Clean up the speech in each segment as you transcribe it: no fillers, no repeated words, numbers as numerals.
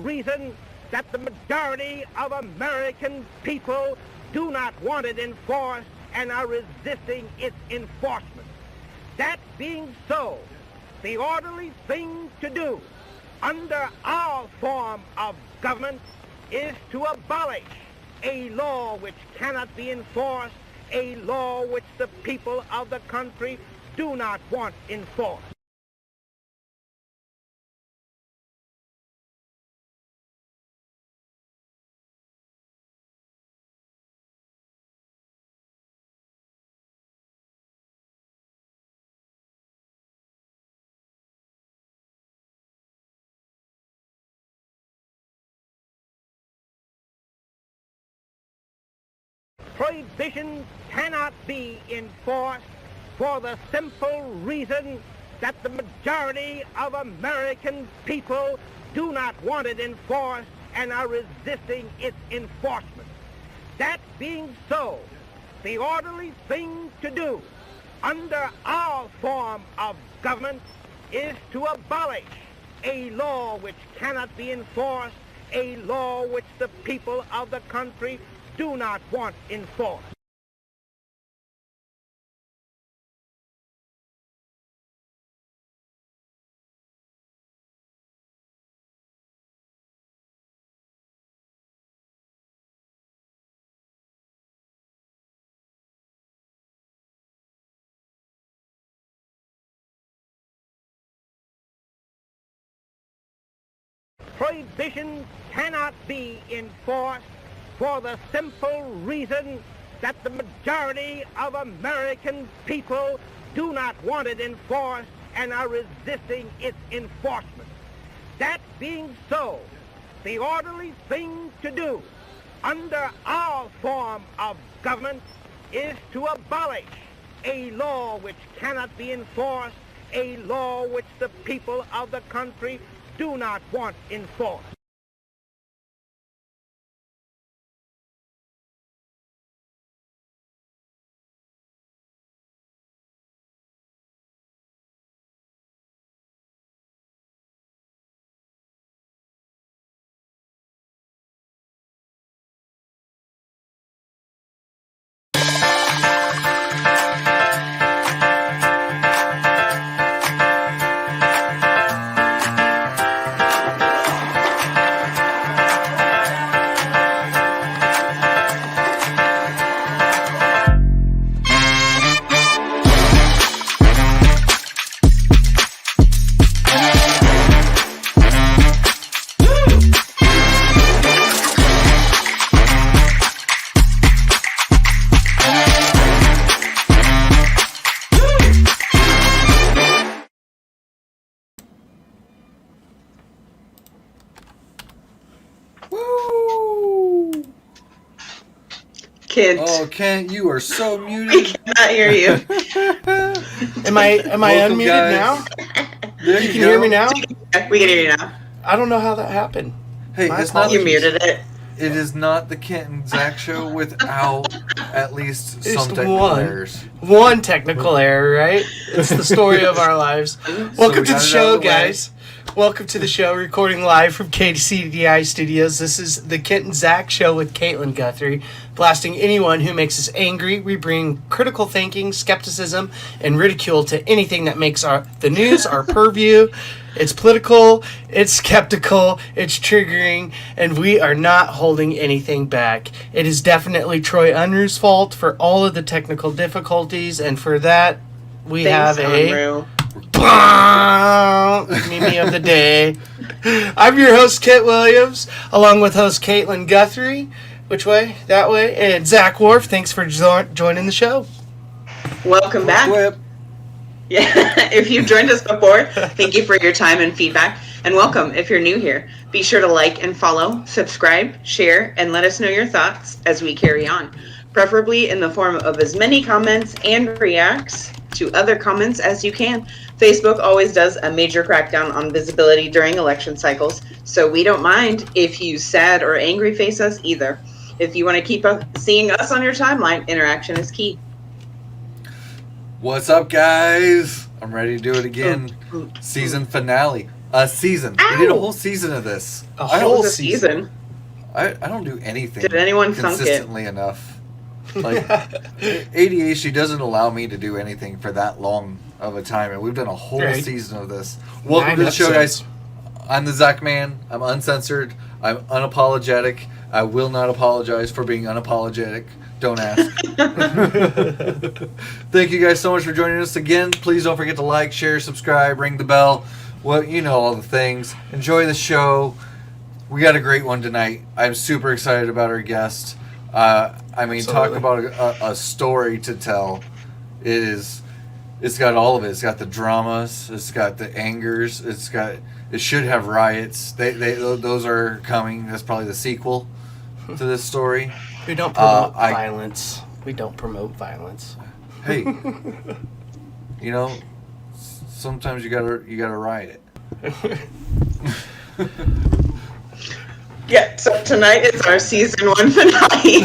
reason that the majority of American people do not want it enforced and are resisting its enforcement. That being so, the orderly thing to do under our form of government is to abolish a law which cannot be enforced, a law which the people of the country do not want enforced. Prohibition cannot be enforced for the simple reason that the majority of American people do not want it enforced and are resisting its enforcement. That being so, the orderly thing to do under our form of government is to abolish a law which cannot be enforced, a law which the people of the country do not want enforced. Prohibition cannot be enforced for the simple reason that the majority of American people do not want it enforced and are resisting its enforcement. That being so, the orderly thing to do under our form of government is to abolish a law which cannot be enforced, a law which the people of the country do not want enforced. Kent. Oh, Kent, you are so muted. I cannot hear you. Am I Welcome, unmuted guys. now? There You you can go. hear me now? We can hear you now. I don't know how that happened. Hey, My it's not. You apologies. muted it. It is not the Kent and Zach show without at least Just some technical one. errors. One technical error, right? It's the story of our lives. Welcome to the got it out show, of the way. guys. Welcome to the show, recording live from KCDI Studios. This is the Kent and Zach show with Caitlyn Guthrie, blasting anyone who makes us angry. We bring critical thinking, skepticism, and ridicule to anything that makes the news our purview. It's political, it's skeptical, it's triggering, and we are not holding anything back. It is definitely Troy Unruh's fault for all of the technical difficulties, and for that, we have a Mimi of the day. I'm your host, Kit Williams, along with host Caitlyn Guthrie. Which way? That way. And Zach Worf, thanks for joining the show. Welcome back. Whip. Yeah, if you've joined us before, thank you for your time and feedback. And welcome if you're new here. Be sure to like and follow, subscribe, share, and let us know your thoughts as we carry on. Preferably in the form of as many comments and reacts to other comments as you can. Facebook always does a major crackdown on visibility during election cycles, so we don't mind if you sad or angry face us either. If you want to keep seeing us on your timeline, interaction is key. What's up, guys? I'm ready to do it again. Season finale. A season. Ow! We did a whole season of this. It was a season. I don't do anything Did anyone thunk it? consistently enough. Like, ADHD doesn't allow me to do anything for that long of a time, and we've done a whole season of this. Welcome to the show, guys. I'm the Zach Man. I'm uncensored. I'm unapologetic. I will not apologize for being unapologetic. Don't ask. Thank you guys so much for joining us again. Please don't forget to like, share, subscribe, ring the bell. Well, you know all the things. Enjoy the show. We got a great one tonight. I'm super excited about our guest. Talk about a story to tell. It's got all of it. It's got the dramas. It's got the angers. It should have riots. Those are coming. That's probably the sequel to this story. We don't promote violence. We don't promote violence. Hey, sometimes you gotta riot it. Yeah, so tonight is our season 1 finale.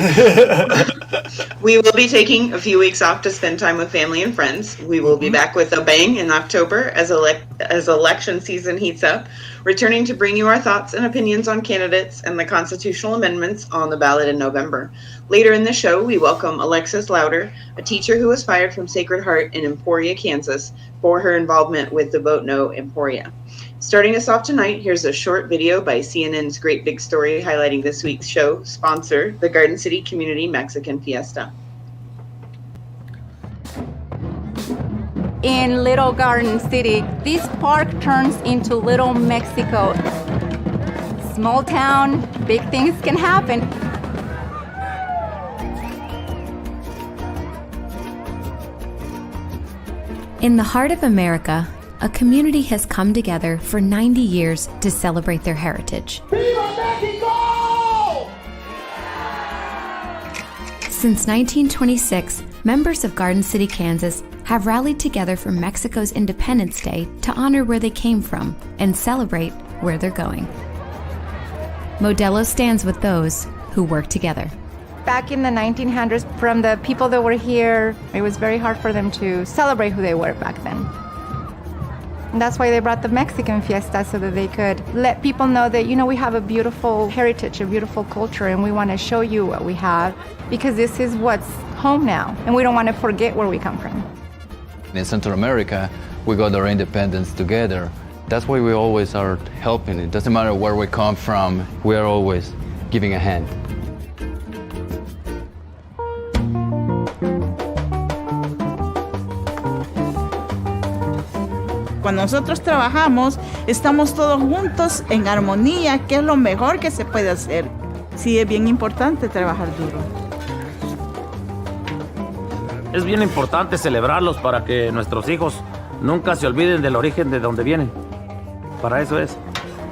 We will be taking a few weeks off to spend time with family and friends. We will be back with a bang in October as election season heats up, returning to bring you our thoughts and opinions on candidates and the constitutional amendments on the ballot in November. Later in the show, we welcome Alexis Lowder, a teacher who was fired from Sacred Heart in Emporia, Kansas, for her involvement with the Vote No Emporia. Starting us off tonight, here's a short video by CNN's Great Big Story highlighting this week's show sponsor, the Garden City Community Mexican Fiesta. In Little Garden City, this park turns into Little Mexico. Small town, big things can happen. In the heart of America, a community has come together for 90 years to celebrate their heritage. Viva Mexico! Since 1926, members of Garden City, Kansas have rallied together for Mexico's Independence Day to honor where they came from and celebrate where they're going. Modelo stands with those who work together. Back in the 1900s, from the people that were here, it was very hard for them to celebrate who they were back then. And that's why they brought the Mexican Fiesta, so that they could let people know that, we have a beautiful heritage, a beautiful culture, and we want to show you what we have, because this is what's home now, and we don't want to forget where we come from. In Central America, we got our independence together. That's why we always are helping. It doesn't matter where we come from, we are always giving a hand. Cuando nosotros trabajamos, estamos todos juntos en armonía, que es lo mejor que se puede hacer. Sí, es bien importante trabajar duro. Es bien importante celebrarlos para que nuestros hijos nunca se olviden del origen de donde vienen. Para eso es,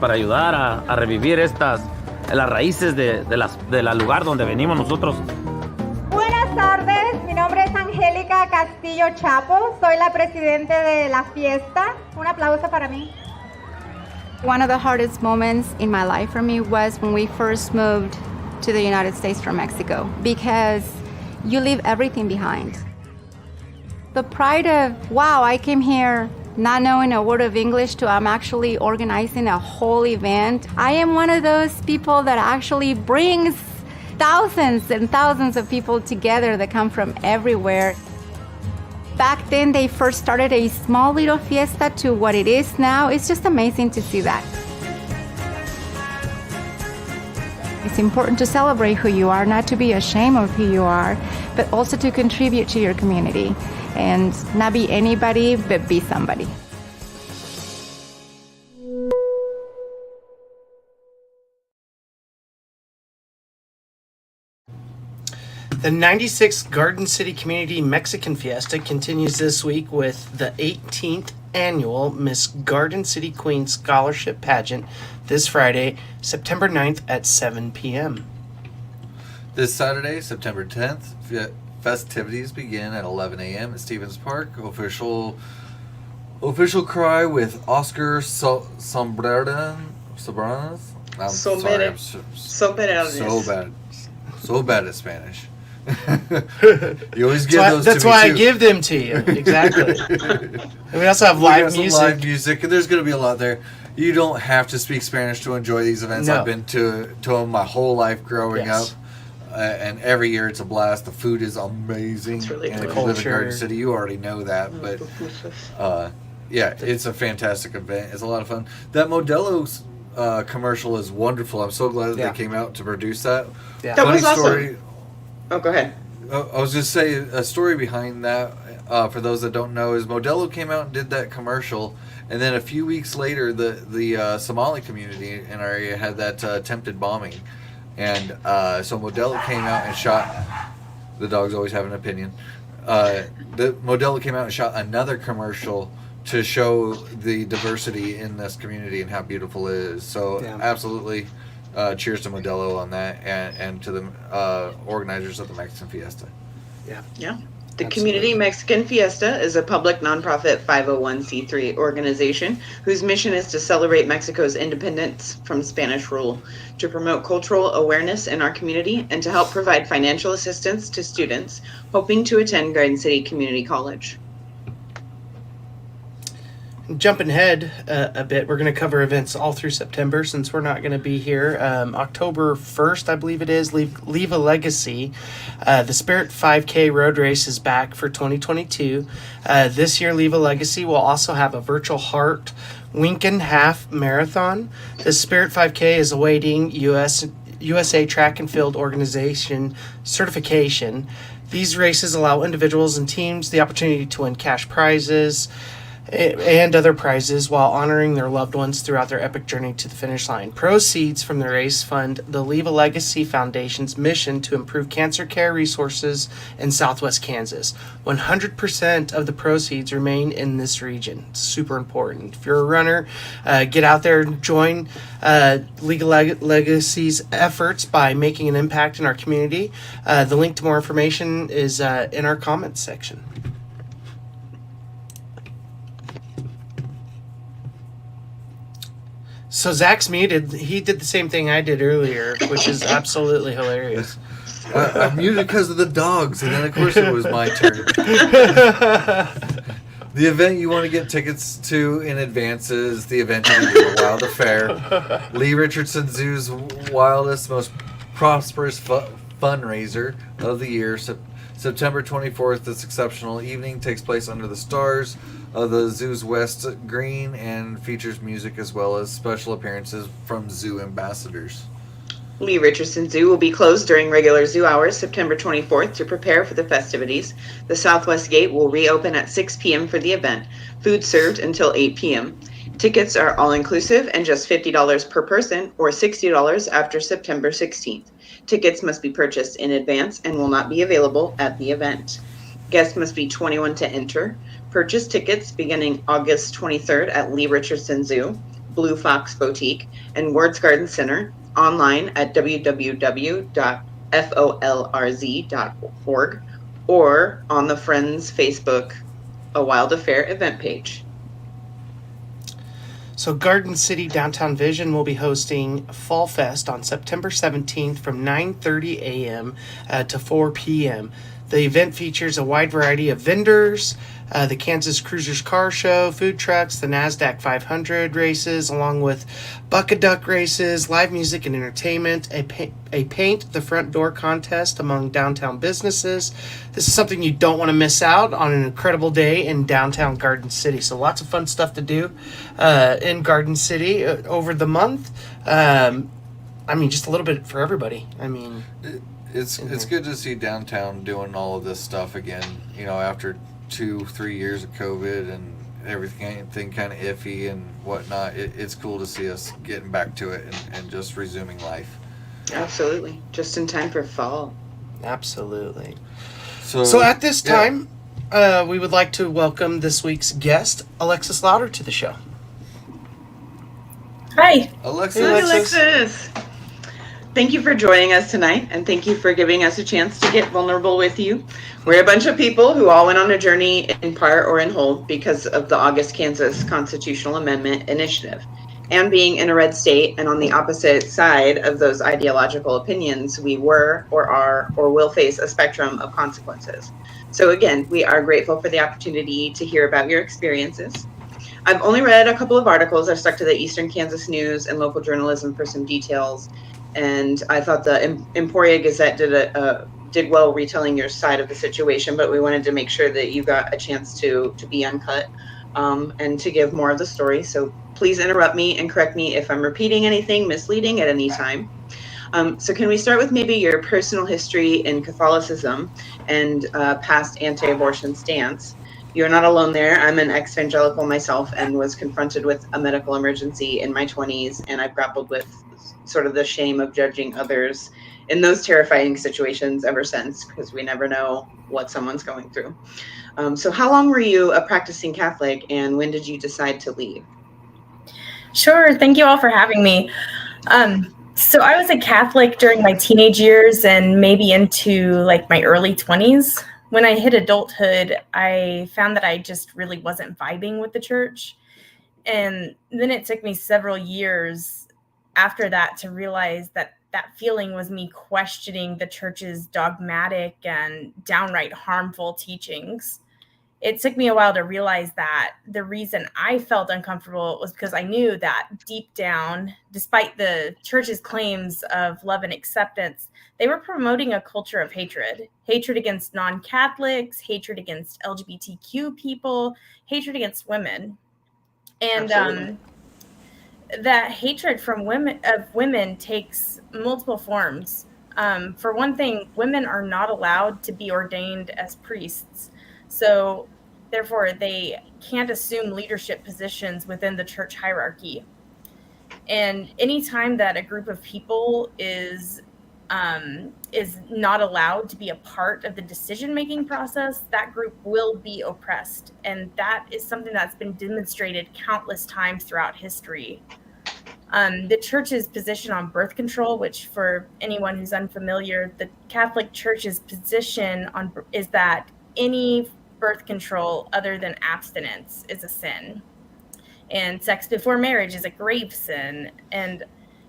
para ayudar a revivir las raíces del lugar donde venimos nosotros. Buenas tardes, mi nombre es Angélica Castillo Chapo, soy la presidente de la fiesta. Un aplauso para mí. One of the hardest moments in my life for me was when we first moved to the United States from Mexico, because you leave everything behind. The pride of, wow, I came here not knowing a word of English to I'm actually organizing a whole event. I am one of those people that actually brings thousands and thousands of people together that come from everywhere. Back then, they first started a small little fiesta to what it is now. It's just amazing to see that. It's important to celebrate who you are, not to be ashamed of who you are, but also to contribute to your community and not be anybody, but be somebody. The 96th Garden City Community Mexican Fiesta continues this week with the 18th annual Miss Garden City Queen Scholarship Pageant this Friday, September 9th at 7 p.m. This Saturday, September 10th, festivities begin at 11 a.m. at Stevens Park. Official cry with Oscar Sombreras. So bad at Spanish. You always give those to me. That's why I give them to you. Exactly. And we also have live music. Live music, and there's going to be a lot there. You don't have to speak Spanish to enjoy these events. No. I've been to them my whole life growing Yes. up. And every year it's a blast. The food is amazing. It's really and good. if you live in Culture. Garden City, you already know that. But yeah, it's a fantastic event. It's a lot of fun. That Modelo's commercial is wonderful. I'm so glad that Yeah. they came out to produce that. Yeah. That was Funny awesome. story. Oh, go ahead. I was just saying a story behind that. For those that don't know, is Modelo came out and did that commercial, and then a few weeks later, the Somali community in our area had that attempted bombing, and so Modelo came out and shot. The dogs always have an opinion. The Modelo came out and shot another commercial to show the diversity in this community and how beautiful it is. So Yeah. absolutely, cheers to Modelo on that, and to the organizers of the Mexican Fiesta. Yeah. Yeah. The Absolutely. Community Mexican Fiesta is a public nonprofit 501c3 organization whose mission is to celebrate Mexico's independence from Spanish rule, to promote cultural awareness in our community, and to help provide financial assistance to students hoping to attend Garden City Community College. Jumping ahead a bit, we're going to cover events all through September since we're not going to be here. October 1st, I believe it is, Leave a Legacy. The Spirit 5K road race is back for 2022. This year, Leave a Legacy will also have a virtual Heart Winkin Half Marathon. The Spirit 5K is awaiting USA Track and Field Organization certification. These races allow individuals and teams the opportunity to win cash prizes and other prizes while honoring their loved ones throughout their epic journey to the finish line. Proceeds from the race fund the Leave a Legacy Foundation's mission to improve cancer care resources in Southwest Kansas. 100% of the proceeds remain in this region. It's super important. If you're a runner, get out there and join Leave a Legacy's efforts by making an impact in our community. The link to more information is in our comments section. So Zach's muted. He did the same thing I did earlier, which is absolutely hilarious. I muted because of the dogs, and then of course it was my turn. The event you want to get tickets to in advance is the event of the year, Wild Affair. Lee Richardson Zoo's wildest, most prosperous fundraiser of the year. September 24th, this exceptional evening takes place under the stars of the zoo's West Green and features music as well as special appearances from zoo ambassadors. Lee Richardson Zoo will be closed during regular zoo hours September 24th to prepare for the festivities. The Southwest Gate will reopen at 6 p.m. for the event. Food served until 8 p.m. Tickets are all-inclusive and just $50 per person or $60 after September 16th. Tickets must be purchased in advance and will not be available at the event. Guests must be 21 to enter. Purchase tickets beginning August 23rd at Lee Richardson Zoo, Blue Fox Boutique, and Words Garden Center, online at www.folrz.org or on the Friends Facebook A Wild Affair event page. So Garden City Downtown Vision will be hosting Fall Fest on September 17th from 9:30 a.m. To 4 p.m. The event features a wide variety of vendors, the Kansas Cruisers Car Show, food trucks, the NASDAQ 500 races, along with bucket duck races, live music and entertainment, a paint the front door contest among downtown businesses. This is something you don't want to miss out on an incredible day in downtown Garden City. So lots of fun stuff to do in Garden City over the month. I mean, just a little bit for everybody. I mean... It's good to see downtown doing all of this stuff again, you know, after 2-3 years of COVID and everything kind of iffy and whatnot. It's cool to see us getting back to it and just resuming life. Absolutely. Just in time for fall. Absolutely. So at this time, we would like to welcome this week's guest, Alexis Lowder, to the show. Hi. Alexis. Hi, Alexis. Thank you for joining us tonight, and thank you for giving us a chance to get vulnerable with you. We're a bunch of people who all went on a journey in part or in whole because of the August, Kansas Constitutional Amendment Initiative. And being in a red state and on the opposite side of those ideological opinions, we were or are or will face a spectrum of consequences. So again, we are grateful for the opportunity to hear about your experiences. I've only read a couple of articles. I stuck to the Eastern Kansas News and local journalism for some details. And I thought the Emporia Gazette did well retelling your side of the situation, but we wanted to make sure that you got a chance to be uncut and to give more of the story. So please interrupt me and correct me if I'm repeating anything misleading at any time. So can we start with maybe your personal history in Catholicism and past anti-abortion stance? You're not alone there. I'm an ex-evangelical myself and was confronted with a medical emergency in my 20s, and I've grappled with sort of the shame of judging others in those terrifying situations ever since, because we never know what someone's going through. So how long were you a practicing Catholic, and when did you decide to leave? Sure. Thank you all for having me. So I was a Catholic during my teenage years and maybe into like my early 20s. When I hit adulthood, I found that I just really wasn't vibing with the church. And then it took me several years after that to realize that that feeling was me questioning the church's dogmatic and downright harmful teachings. It took me a while to realize that the reason I felt uncomfortable was because I knew that deep down, despite the church's claims of love and acceptance, they were promoting a culture of hatred against non-Catholics, hatred against LGBTQ people, hatred against women. And that hatred from women takes multiple forms. For one thing, women are not allowed to be ordained as priests. So therefore, they can't assume leadership positions within the church hierarchy. And anytime that a group of people is not allowed to be a part of the decision-making process, that group will be oppressed. And that is something that's been demonstrated countless times throughout history. The church's position on birth control, which for anyone who's unfamiliar, the Catholic Church's position is that any birth control other than abstinence is a sin, and sex before marriage is a grave sin. And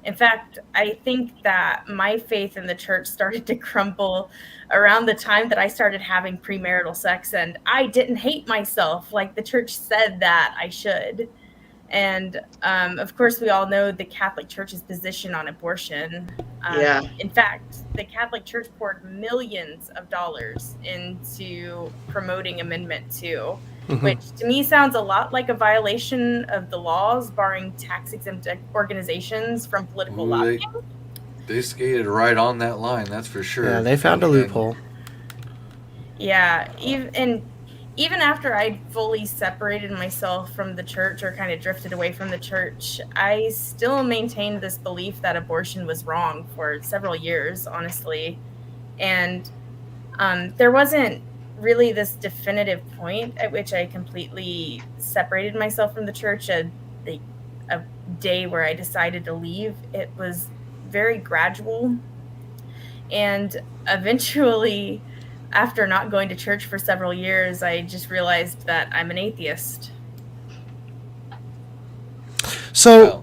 in fact, I think that my faith in the church started to crumble around the time that I started having premarital sex, and I didn't hate myself like the church said that I should. And of course, we all know the Catholic Church's position on abortion. In fact, the Catholic Church poured millions of dollars into promoting Amendment 2, which to me sounds a lot like a violation of the laws barring tax-exempt organizations from political lobbying. They skated right on that line, that's for sure. Yeah, they found a loophole. Yeah, even after I fully separated myself from the church or kind of drifted away from the church, I still maintained this belief that abortion was wrong for several years, honestly. And there wasn't really this definitive point at which I completely separated myself from the church, a day where I decided to leave. It was very gradual. And eventually, after not going to church for several years, I just realized that I'm an atheist. So,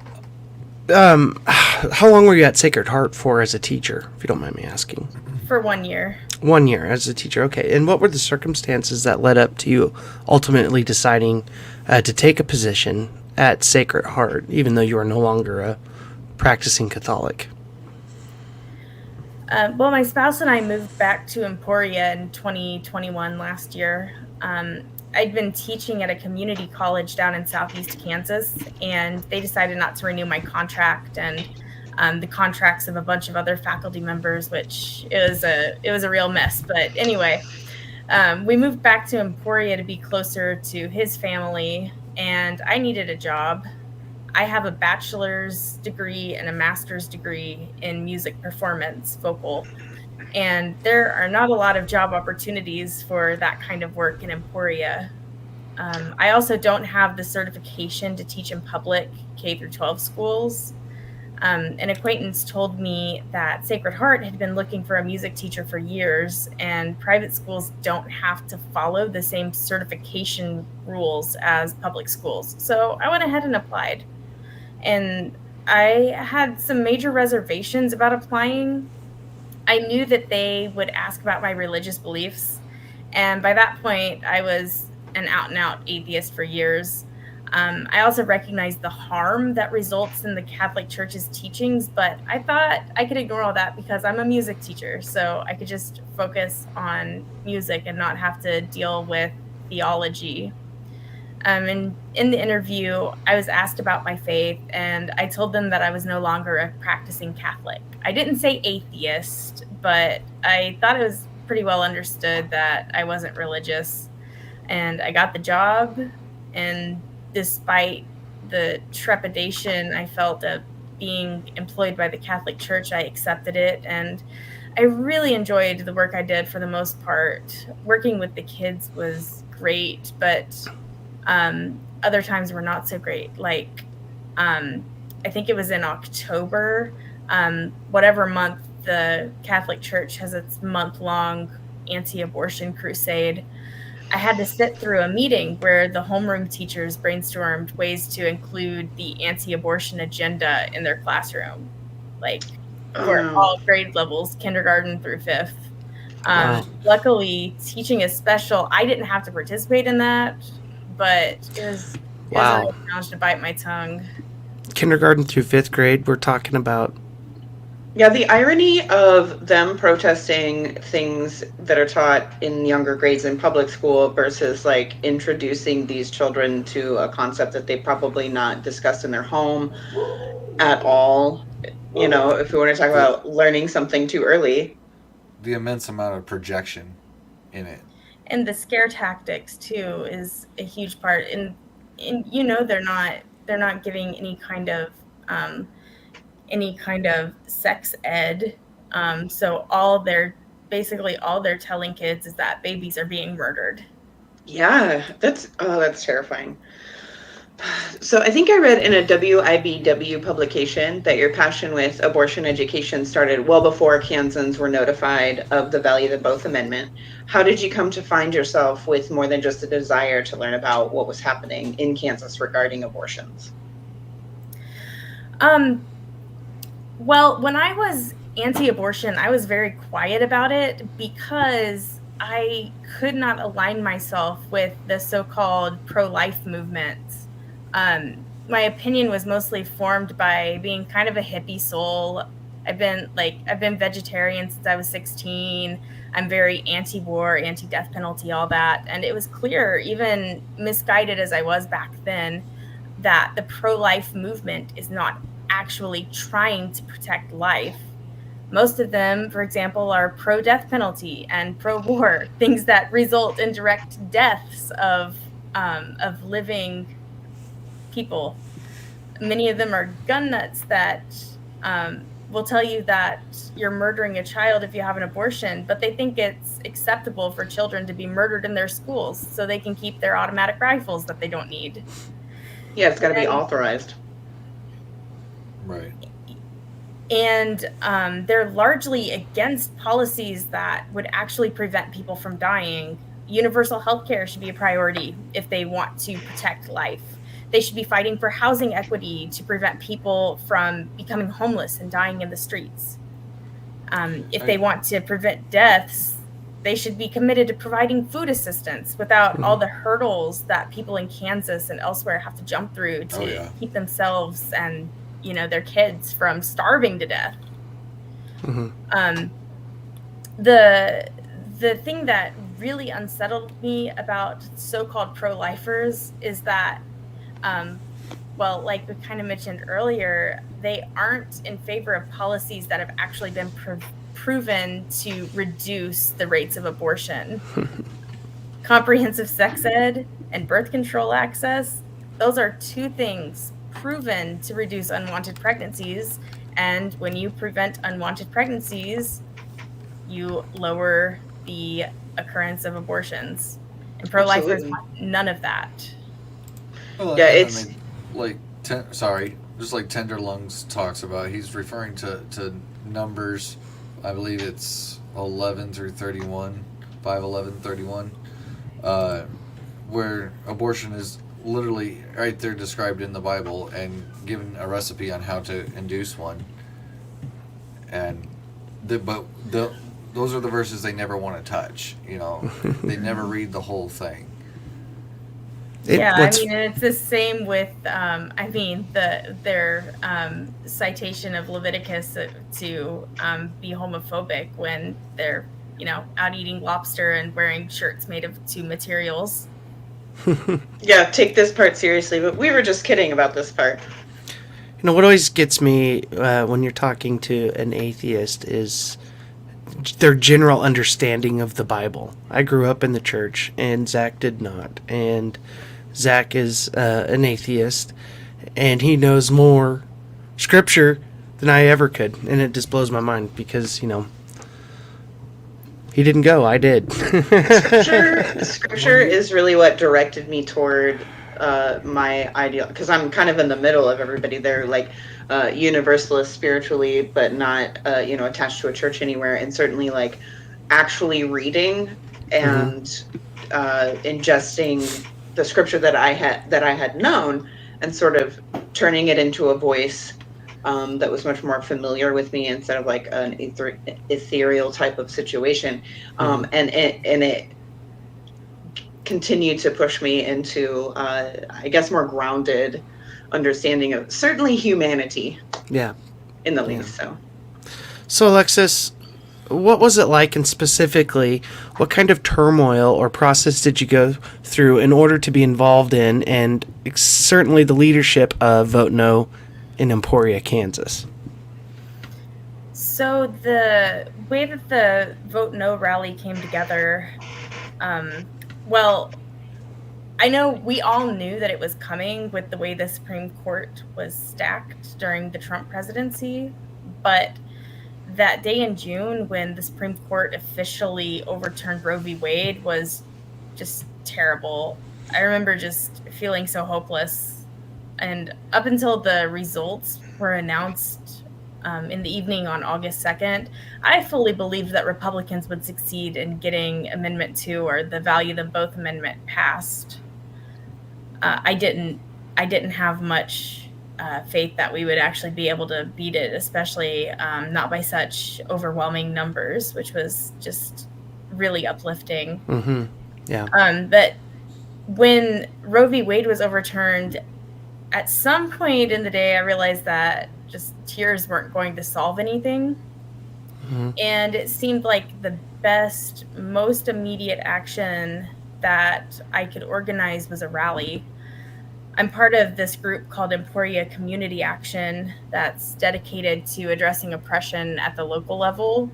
how long were you at Sacred Heart for as a teacher, if you don't mind me asking? For 1 year. 1 year as a teacher, okay. And what were the circumstances that led up to you ultimately deciding to take a position at Sacred Heart, even though you are no longer a practicing Catholic? Well, my spouse and I moved back to Emporia in 2021 last year. I'd been teaching at a community college down in southeast Kansas, and they decided not to renew my contract and the contracts of a bunch of other faculty members, which it was a real mess. But anyway, we moved back to Emporia to be closer to his family, and I needed a job. I have a bachelor's degree and a master's degree in music performance, vocal, and there are not a lot of job opportunities for that kind of work in Emporia. I also don't have the certification to teach in public K-12 schools. An acquaintance told me that Sacred Heart had been looking for a music teacher for years, and private schools don't have to follow the same certification rules as public schools. So I went ahead and applied. And I had some major reservations about applying. I knew that they would ask about my religious beliefs. And by that point, I was an out-and-out atheist for years. I also recognize the harm that results in the Catholic Church's teachings, but I thought I could ignore all that because I'm a music teacher, so I could just focus on music and not have to deal with theology. And in the interview, I was asked about my faith, and I told them that I was no longer a practicing Catholic. I didn't say atheist, but I thought it was pretty well understood that I wasn't religious. And I got the job, and despite the trepidation I felt of being employed by the Catholic Church, I accepted it, and I really enjoyed the work I did for the most part. Working with the kids was great, but other times were not so great. Like, I think it was in October, whatever month the Catholic Church has its month-long anti-abortion crusade, I had to sit through a meeting where the homeroom teachers brainstormed ways to include the anti-abortion agenda in their classroom, like for all grade levels, kindergarten through 5th. Luckily, teaching is special. I didn't have to participate in that, but it was a real challenge to bite my tongue. Kindergarten through 5th grade, we're talking about. Yeah, the irony of them protesting things that are taught in younger grades in public school versus like introducing these children to a concept that they probably not discussed in their home at all. You know, if we want to talk about learning something too early. The immense amount of projection in it. And the scare tactics too is a huge part. And you know, they're not giving any kind of sex ed. So all they're telling kids is that babies are being murdered. Yeah, that's terrifying. So I think I read in a WIBW publication that your passion with abortion education started well before Kansans were notified of the value of the Both Amendment. How did you come to find yourself with more than just a desire to learn about what was happening in Kansas regarding abortions? Well, when I was anti-abortion, I was very quiet about it because I could not align myself with the so-called pro-life movement. My opinion was mostly formed by being kind of a hippie soul. I've been vegetarian since I was 16. I'm very anti-war, anti-death penalty, all that. And it was clear, even misguided as I was back then, that the pro-life movement is not actually trying to protect life. Most of them, for example, are pro-death penalty and pro-war, things that result in direct deaths of living people. Many of them are gun nuts that will tell you that you're murdering a child if you have an abortion, but they think it's acceptable for children to be murdered in their schools so they can keep their automatic rifles that they don't need. Yeah, it's got to be authorized. Right. And they're largely against policies that would actually prevent people from dying. Universal health care should be a priority if they want to protect life. They should be fighting for housing equity to prevent people from becoming homeless and dying in the streets. If they want to prevent deaths, they should be committed to providing food assistance without all the hurdles that people in Kansas and elsewhere have to jump through to keep themselves and their kids from starving to death. The thing that really unsettled me about so-called pro-lifers is that, like we kind of mentioned earlier, they aren't in favor of policies that have actually been proven to reduce the rates of abortion. Comprehensive sex ed and birth control access, those are two things proven to reduce unwanted pregnancies. And when you prevent unwanted pregnancies, you lower the occurrence of abortions. And pro-lifers want none of that. Well, yeah, it's just like Tender Lungs talks about. He's referring to numbers. I believe it's 11 through 31, 5:11:31, where abortion is literally right there described in the Bible and given a recipe on how to induce one. And those are the verses they never want to touch. They never read the whole thing. I mean, and it's the same with, their citation of Leviticus to be homophobic when they're, out eating lobster and wearing shirts made of two materials. Yeah, take this part seriously, but we were just kidding about this part. What always gets me when you're talking to an atheist is their general understanding of the Bible. I grew up in the church, and Zach did not. And Zach is an atheist, and he knows more scripture than I ever could. And it just blows my mind because, he didn't go. I did. Scripture is really what directed me toward my ideal, because I'm kind of in the middle of everybody there, like universalist spiritually, but not attached to a church anywhere, and certainly like actually reading and ingesting the scripture that I had known and sort of turning it into a voice that was much more familiar with me instead of like an ethereal type of situation, and it continued to push me into, I guess, more grounded understanding of certainly humanity. Yeah. In the least, So, Alexis, what was it like, and specifically, what kind of turmoil or process did you go through in order to be involved in, and certainly the leadership of Vote No in Emporia, Kansas? So the way that the Vote No rally came together, well, I know we all knew that it was coming with the way the Supreme Court was stacked during the Trump presidency, but that day in June when the Supreme Court officially overturned Roe v. Wade was just terrible. I remember just feeling so hopeless. And up until the results were announced in the evening on August 2nd, I fully believed that Republicans would succeed in getting Amendment 2, or the Value Them Both Amendment, passed. I didn't have much faith that we would actually be able to beat it, especially not by such overwhelming numbers, which was just really uplifting. Mm-hmm. Yeah. But when Roe v. Wade was overturned, at some point in the day, I realized that just tears weren't going to solve anything. Mm-hmm. And it seemed like the best, most immediate action that I could organize was a rally. I'm part of this group called Emporia Community Action that's dedicated to addressing oppression at the local level.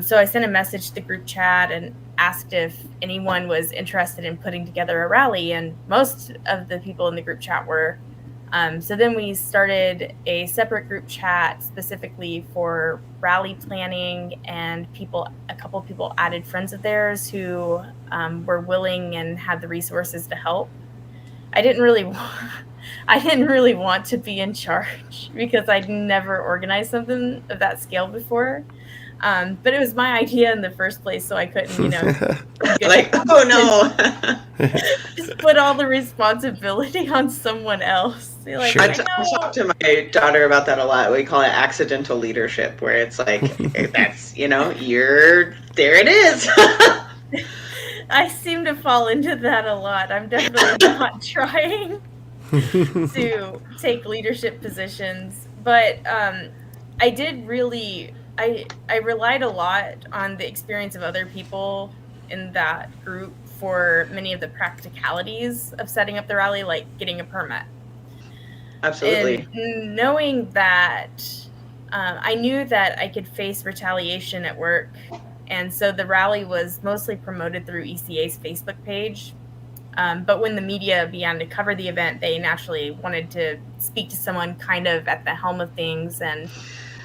So I sent a message to the group chat and asked if anyone was interested in putting together a rally, and most of the people in the group chat were. So then we started a separate group chat specifically for rally planning, and a couple of people added friends of theirs who were willing and had the resources to help. I didn't really want to be in charge because I'd never organized something of that scale before. But it was my idea in the first place, so I couldn't, like, oh no, just put all the responsibility on someone else. Like, sure. I talk to my daughter about that a lot. We call it accidental leadership, where it's like, that's, there it is. I seem to fall into that a lot. I'm definitely not trying to take leadership positions, but I did really. I relied a lot on the experience of other people in that group for many of the practicalities of setting up the rally, like getting a permit. Absolutely. And knowing that, I knew that I could face retaliation at work. And so the rally was mostly promoted through ECA's Facebook page. But when the media began to cover the event, they naturally wanted to speak to someone kind of at the helm of things. And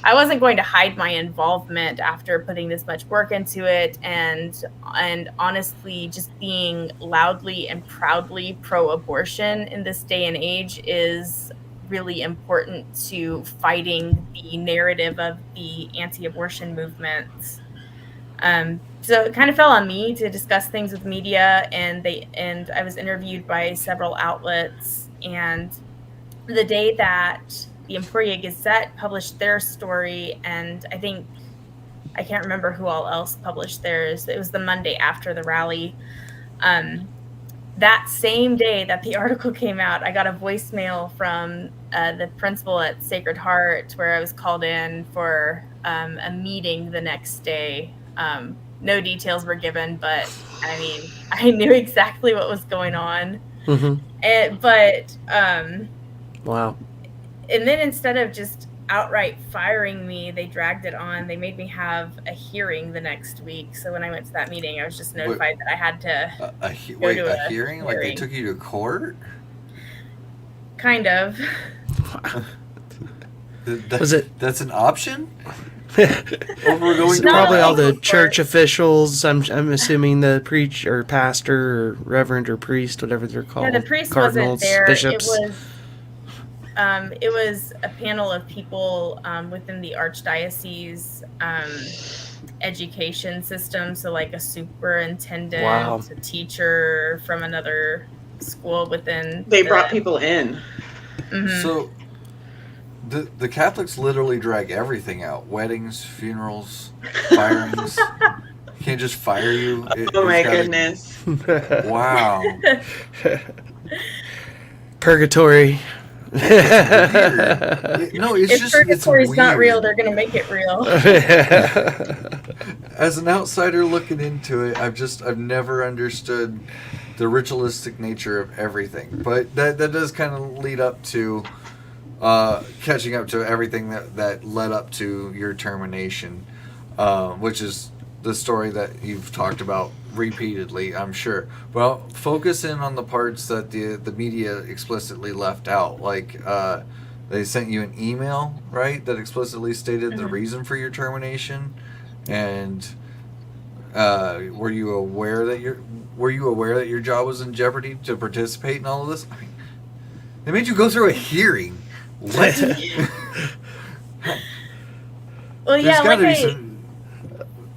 I wasn't going to hide my involvement after putting this much work into it, and honestly, just being loudly and proudly pro-abortion in this day and age is really important to fighting the narrative of the anti-abortion movement. So it kind of fell on me to discuss things with media, and I was interviewed by several outlets. And the day that the Emporia Gazette published their story, and I can't remember who all else published theirs. It was the Monday after the rally. that same day that the article came out, I got a voicemail from the principal at Sacred Heart where I was called in for a meeting the next day. No details were given, but I mean, I knew exactly what was going on. Wow. And then instead of just outright firing me, they dragged it on. They made me have a hearing the next week. So when I went to that meeting, I was just notified that I had to a hearing? Like they took you to court? Kind of. That's an option? Probably all the church officials. I'm assuming the preacher or pastor or reverend or priest, whatever they're called. Yeah, the priest Cardinals, wasn't there. bishops. It was a panel of people within the archdiocese education system. So like a superintendent, a teacher from another school within. They brought people in. Mm-hmm. So the Catholics literally drag everything out: weddings, funerals, firings. You can't just fire you. Oh my goodness! Wow. Purgatory. No, it's if just purgatory's it's not real, weird. they're gonna make it real. As an outsider looking into it, I've never understood the ritualistic nature of everything. But that does kind of lead up to catching up to everything that led up to your termination, which is the story that you've talked about repeatedly, I'm sure. Well, focus in on the parts that the media explicitly left out. Like they sent you an email, right, that explicitly stated the reason for your termination, and were you aware that your job was in jeopardy to participate in all of this? I mean, they made you go through a hearing. What? Well, yeah,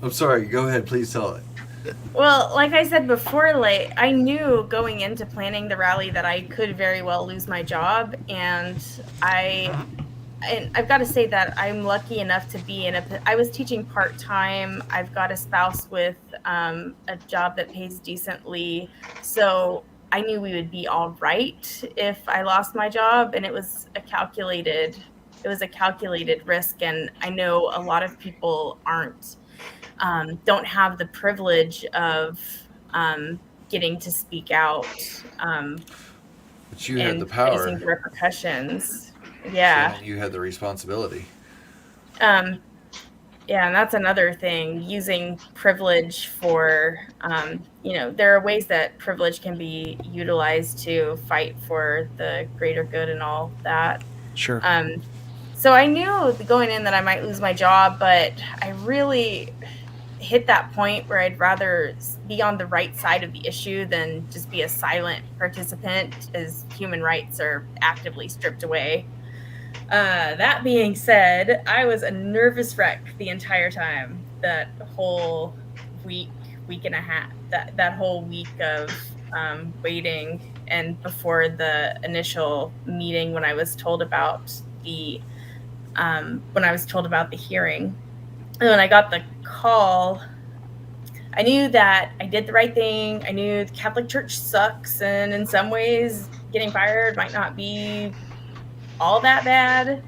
I'm sorry. Go ahead. Please tell it. Well, like I said before, like I knew going into planning the rally that I could very well lose my job, and I've got to say that I'm lucky enough to be I was teaching part-time. I've got a spouse with a job that pays decently, so I knew we would be all right if I lost my job, and it was a calculated risk, and I know a lot of people don't have the privilege of getting to speak out. But you had the power. Facing the repercussions. Yeah. So you had the responsibility. Yeah, and that's another thing, using privilege for, there are ways that privilege can be utilized to fight for the greater good and all that. Sure. So I knew going in that I might lose my job, but I really hit that point where I'd rather be on the right side of the issue than just be a silent participant as human rights are actively stripped away. That being said, I was a nervous wreck the entire time. That whole week and a half, that whole week of waiting, and before the initial meeting when I was told about the hearing. And when I got the call, I knew that I did the right thing. I knew the Catholic Church sucks, and in some ways getting fired might not be all that bad.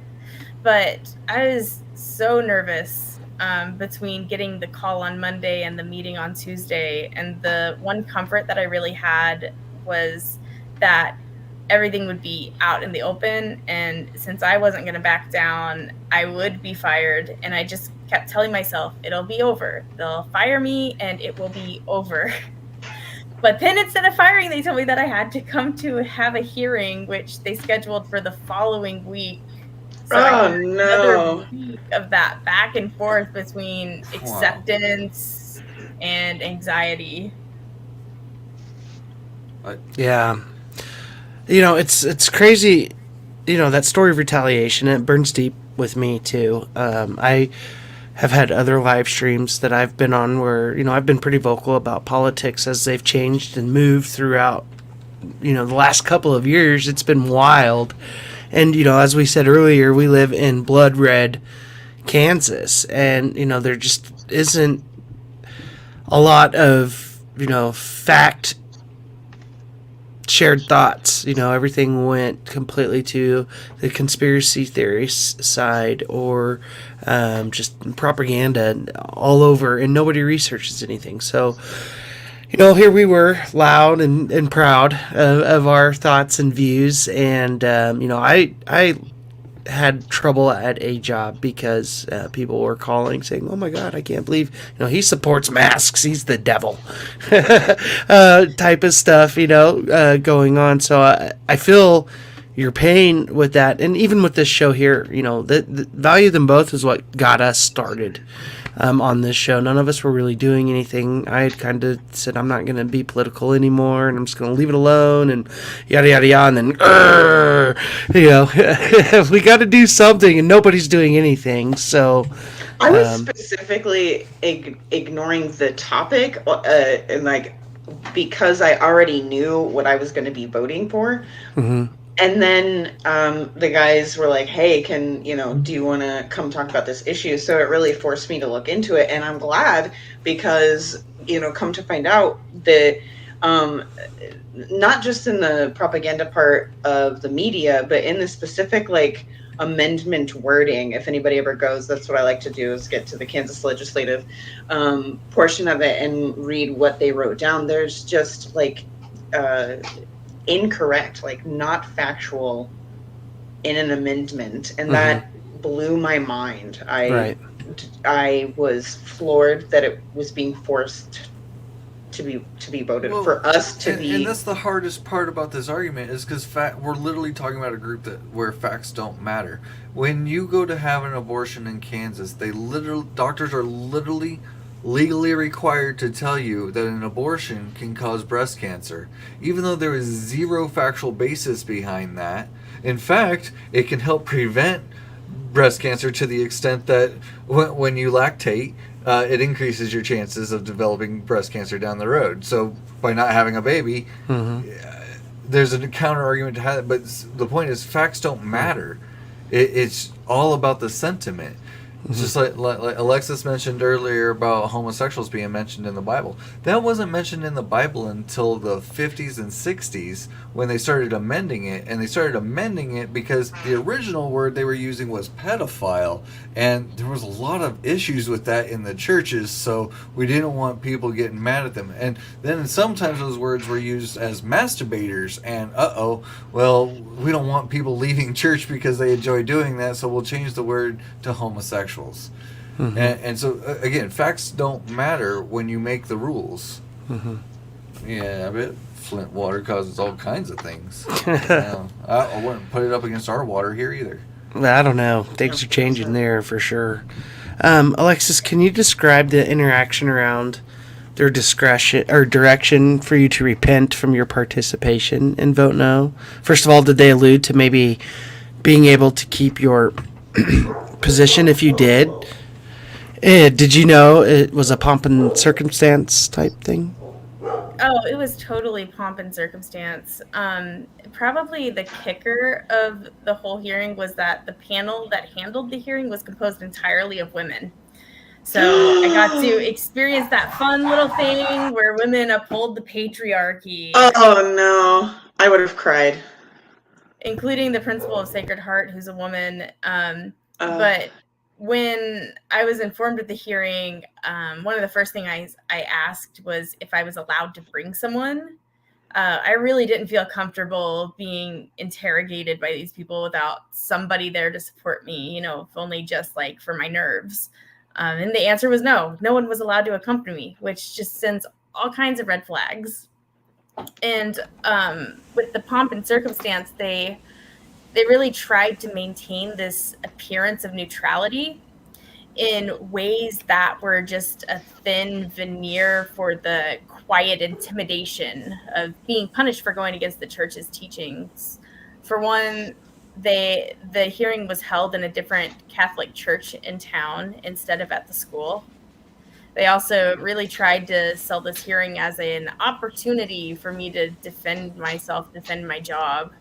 But I was so nervous between getting the call on Monday and the meeting on Tuesday. And the one comfort that I really had was that everything would be out in the open, and since I wasn't going to back down, I would be fired. And I just kept telling myself, it'll be over. They'll fire me and it will be over. But then instead of firing, they told me that I had to come to have a hearing, which they scheduled for the following week. So another week of that back and forth between acceptance and anxiety. Yeah. It's crazy, that story of retaliation. It burns deep with me too. I have had other live streams that I've been on where, I've been pretty vocal about politics as they've changed and moved throughout, the last couple of years. It's been wild. And, as we said earlier, we live in blood red Kansas, and, there just isn't a lot of, fact shared thoughts. Everything went completely to the conspiracy theories side, or just propaganda all over, and nobody researches anything. So, here we were, loud and proud of our thoughts and views, and I had trouble at a job because people were calling saying, "Oh my God, I can't believe he supports masks. He's the devil," type of stuff going on. So I feel your pain with that, and even with this show here, the value of them both is what got us started. On this show, none of us were really doing anything. I had kind of said, I'm not going to be political anymore, and I'm just going to leave it alone, and yada, yada, yada, and then, we got to do something, and nobody's doing anything, so... I was specifically ignoring the topic, and because I already knew what I was going to be voting for. Mm-hmm. And then the guys were like, hey, do you want to come talk about this issue? So it really forced me to look into it. And I'm glad because, come to find out that not just in the propaganda part of the media, but in the specific, amendment wording, if anybody ever goes, that's what I like to do, is get to the Kansas legislative portion of it and read what they wrote down. There's just, incorrect, not factual in an amendment, and that blew my mind. I was floored that it was being forced to be voted for us to be. And that's the hardest part about this argument, is because we're literally talking about a group where facts don't matter. When you go to have an abortion in Kansas, doctors are literally legally required to tell you that an abortion can cause breast cancer, even though there is zero factual basis behind that. In fact, it can help prevent breast cancer to the extent that when you lactate, it increases your chances of developing breast cancer down the road. So by not having a baby, there's a counter argument to have it. But the point is, facts don't matter. It's all about the sentiment. It's just like Alexis mentioned earlier about homosexuals being mentioned in the Bible. That wasn't mentioned in the Bible until the 50s and 60s when they started amending it. And they started amending it because the original word they were using was pedophile. And there was a lot of issues with that in the churches, so we didn't want people getting mad at them. And then sometimes those words were used as masturbators. And well, we don't want people leaving church because they enjoy doing that, so we'll change the word to homosexual. And so again, facts don't matter when you make the rules. Yeah, I bet Flint water causes all kinds of things. I wouldn't put it up against our water here either. I don't know, things are changing there for sure. Alexis, can you describe the interaction around their discretion or direction for you to repent from your participation in Vote No? First of all, did they allude to maybe being able to keep your position if you did? Did you know it was a pomp and circumstance type thing? Oh, it was totally pomp and circumstance. Probably the kicker of the whole hearing was that the panel that handled the hearing was composed entirely of women. So I got to experience that fun little thing where women uphold the patriarchy. Oh no, I would have cried. Including the principal of Sacred Heart, who's a woman. But when I was informed of the hearing, one of the first things I asked was if I was allowed to bring someone. I really didn't feel comfortable being interrogated by these people without somebody there to support me, if only just for my nerves. And the answer was no. No one was allowed to accompany me, which just sends all kinds of red flags. And with the pomp and circumstance, they really tried to maintain this appearance of neutrality in ways that were just a thin veneer for the quiet intimidation of being punished for going against the church's teachings. For one, the hearing was held in a different Catholic church in town instead of at the school. They also really tried to sell this hearing as an opportunity for me to defend myself, defend my job.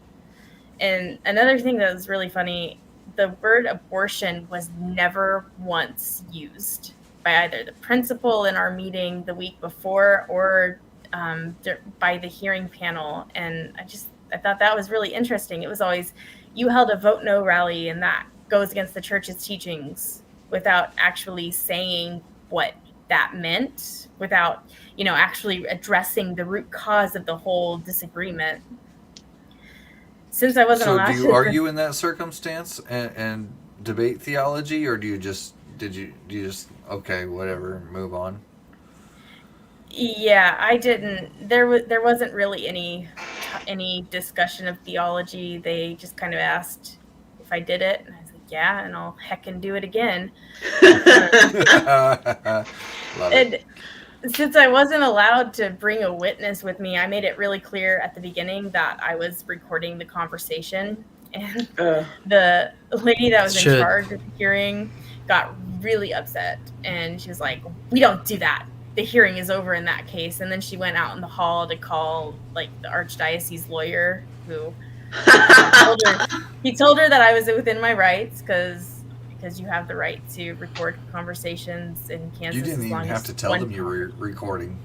And another thing that was really funny, the word abortion was never once used by either the principal in our meeting the week before or by the hearing panel, and I thought that was really interesting. It was always, you held a vote no rally, and that goes against the church's teachings, without actually saying what that meant, without actually addressing the root cause of the whole disagreement. Since I wasn't allowed to. So do you argue in that circumstance and debate theology, or do you just okay, whatever, move on? Yeah, I didn't. There wasn't really any discussion of theology. They just kind of asked if I did it, and I was like, yeah, and I'll heckin' do it again. Love it. And since I wasn't allowed to bring a witness with me, I made it really clear at the beginning that I was recording the conversation. And the lady that was in charge of the hearing got really upset. And she was like, we don't do that. The hearing is over in that case. And then she went out in the hall to call the archdiocese lawyer, who told her that I was within my rights because you have the right to record conversations in Kansas. You didn't even have to tell them you were recording.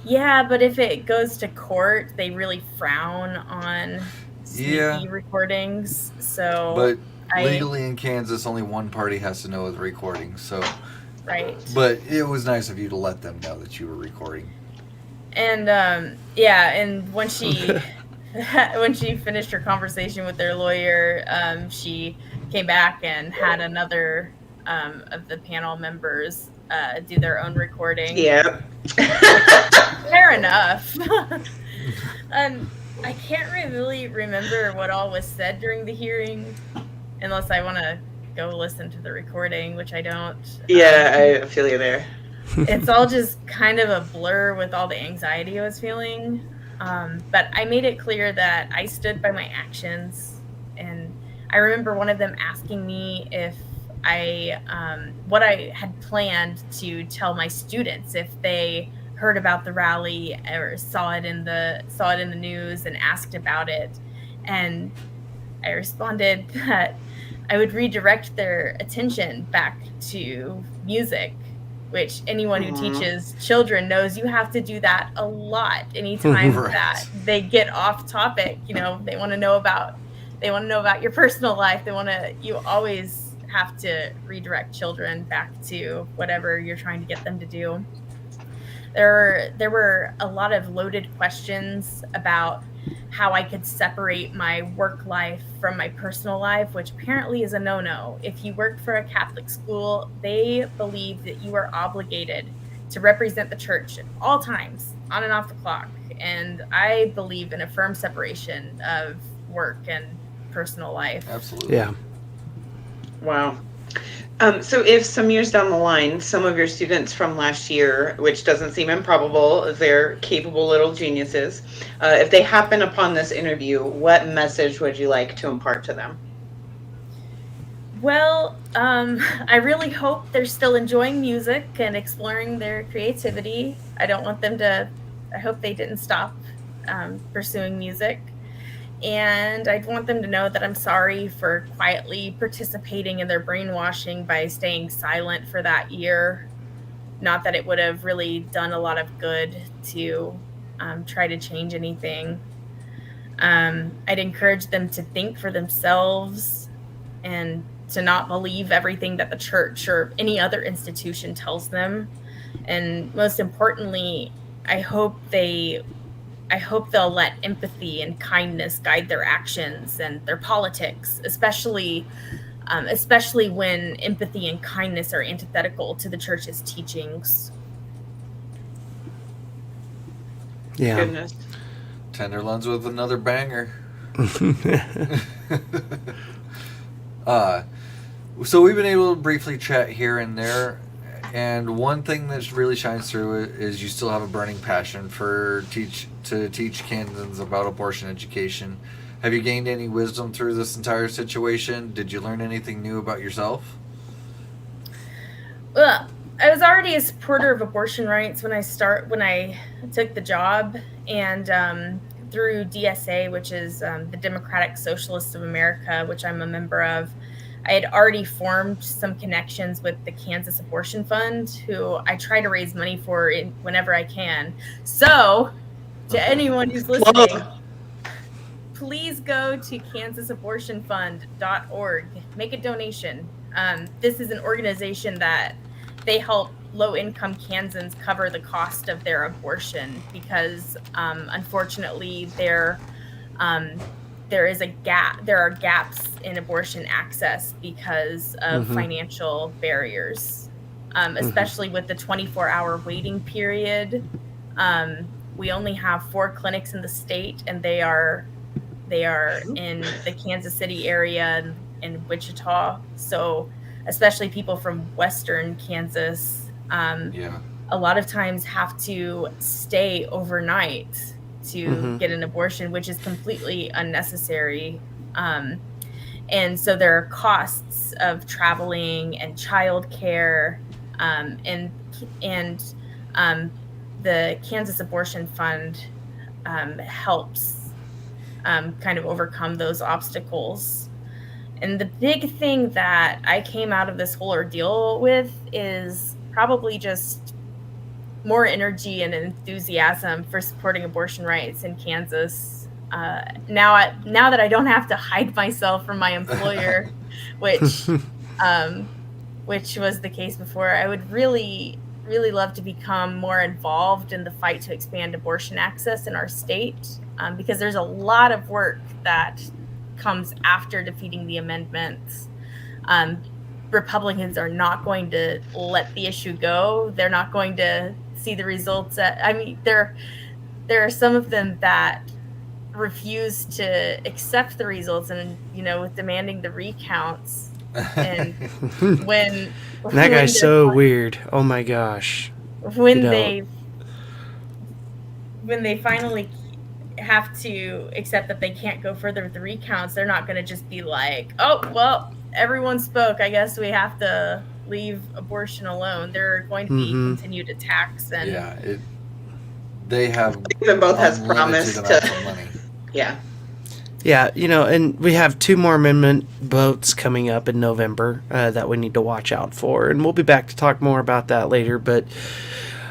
Yeah, but if it goes to court, they really frown on sneaky recordings. So, but legally in Kansas, only one party has to know the recording. So, right. But it was nice of you to let them know that you were recording. And and when she finished her conversation with their lawyer, she came back and had another of the panel members do their own recording. Yeah. Fair enough. And I can't really remember what all was said during the hearing, unless I want to go listen to the recording, which I don't. Yeah, I feel you there. It's all just kind of a blur with all the anxiety I was feeling. But I made it clear that I stood by my actions, and I remember one of them asking me if what I had planned to tell my students if they heard about the rally or saw it in the news and asked about it. And I responded that I would redirect their attention back to music, which anyone who teaches children knows you have to do that a lot. Anytime that they get off topic, they want to know about your personal life. You always have to redirect children back to whatever you're trying to get them to do. There were a lot of loaded questions about how I could separate my work life from my personal life, which apparently is a no-no. If you work for a Catholic school, they believe that you are obligated to represent the church at all times, on and off the clock. And I believe in a firm separation of work and personal life. Absolutely. Yeah. Wow. So if some years down the line, some of your students from last year, which doesn't seem improbable, they're capable little geniuses, if they happen upon this interview, what message would you like to impart to them? Well, I really hope they're still enjoying music and exploring their creativity. I hope they didn't stop pursuing music. And I'd want them to know that I'm sorry for quietly participating in their brainwashing by staying silent for that year. Not that it would have really done a lot of good to try to change anything. I'd encourage them to think for themselves and to not believe everything that the church or any other institution tells them. And most importantly, I hope they'll let empathy and kindness guide their actions and their politics, especially when empathy and kindness are antithetical to the church's teachings. Yeah. Goodness. Tenderlands with another banger. So we've been able to briefly chat here and there, and one thing that really shines through is you still have a burning passion to teach Kansans about abortion education. Have you gained any wisdom through this entire situation? Did you learn anything new about yourself? Well, I was already a supporter of abortion rights when I took the job, and through DSA, which is the Democratic Socialists of America, which I'm a member of, I had already formed some connections with the Kansas Abortion Fund, who I try to raise money for whenever I can. So, to anyone who's listening, please go to kansasabortionfund.org. Make a donation. This is an organization that they help low-income Kansans cover the cost of their abortion because, unfortunately, there is a gap. There are gaps in abortion access because of financial barriers, especially with the 24-hour waiting period. We only have 4 clinics in the state, and they are in the Kansas City area and Wichita. So, especially people from Western Kansas, a lot of times have to stay overnight to get an abortion, which is completely unnecessary. And so there are costs of traveling and childcare, and the Kansas Abortion Fund helps kind of overcome those obstacles. And the big thing that I came out of this whole ordeal with is probably just more energy and enthusiasm for supporting abortion rights in Kansas. Now that I don't have to hide myself from my employer, which was the case before, I would really love to become more involved in the fight to expand abortion access in our state, because there's a lot of work that comes after defeating the amendments. Republicans are not going to let the issue go. They're not going to see the results. There are some of them that refuse to accept the results and, with demanding the recounts. And when that guy's so weird. Oh my gosh. When they finally have to accept that they can't go further with the recounts, they're not going to just be like, oh, well, everyone spoke, I guess we have to leave abortion alone. There are going to be continued attacks. And they have even both has promised to money. Yeah, and we have 2 more amendment votes coming up in November that we need to watch out for, and we'll be back to talk more about that later. But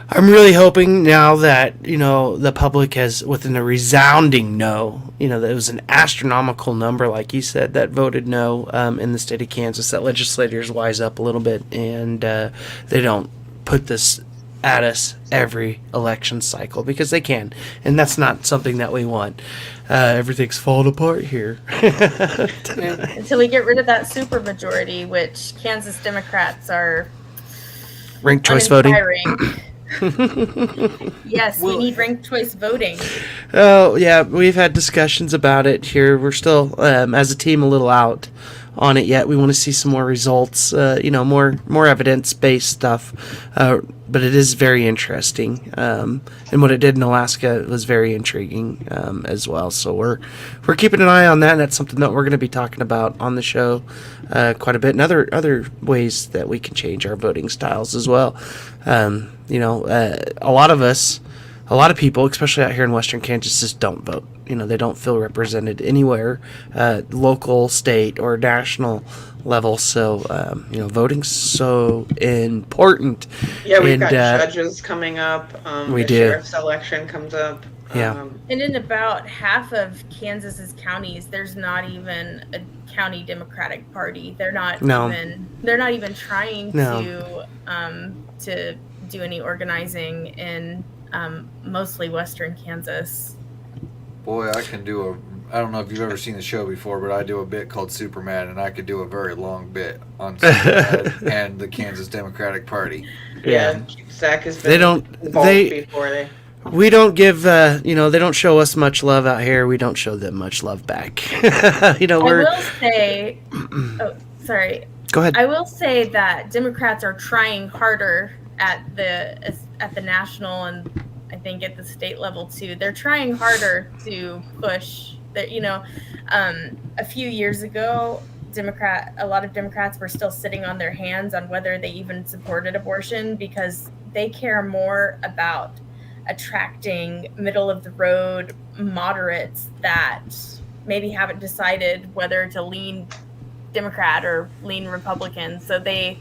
I'm really hoping now that, the public has, within a resounding no, that it was an astronomical number, like you said, that voted no in the state of Kansas, that legislators wise up a little bit and they don't put this at us every election cycle, because they can, and that's not something that we want. Everything's falling apart here. Until we get rid of that supermajority, which Kansas Democrats are ranked choice voting. Yes, we need ranked choice voting. Oh, yeah, we've had discussions about it here. We're still, as a team, a little out on it yet. We want to see some more results, more evidence-based stuff. But it is very interesting. And what it did in Alaska was very intriguing as well. So we're keeping an eye on that, and that's something that we're going to be talking about on the show quite a bit, and other ways that we can change our voting styles as well. A lot of people, especially out here in Western Kansas, just don't vote. They don't feel represented anywhere, local, state, or national level. So, voting's so important. Yeah, we've got judges coming up. We the do. Sheriff's election comes up. Yeah. And in about half of Kansas's counties, there's not even a county Democratic Party. They're not even trying to do any organizing in mostly Western Kansas. Boy, I don't know if you've ever seen the show before, but I do a bit called Superman, and I could do a very long bit on Superman and the Kansas Democratic Party. Yeah, Zach has been involved before. We don't give, they don't show us much love out here. We don't show them much love back. I will say, Go ahead. I will say that Democrats are trying harder at the national and I think at the state level too. They're trying harder to push that. A few years ago, a lot of Democrats were still sitting on their hands on whether they even supported abortion, because they care more about attracting middle of the road moderates that maybe haven't decided whether to lean Democrat or lean Republican. So they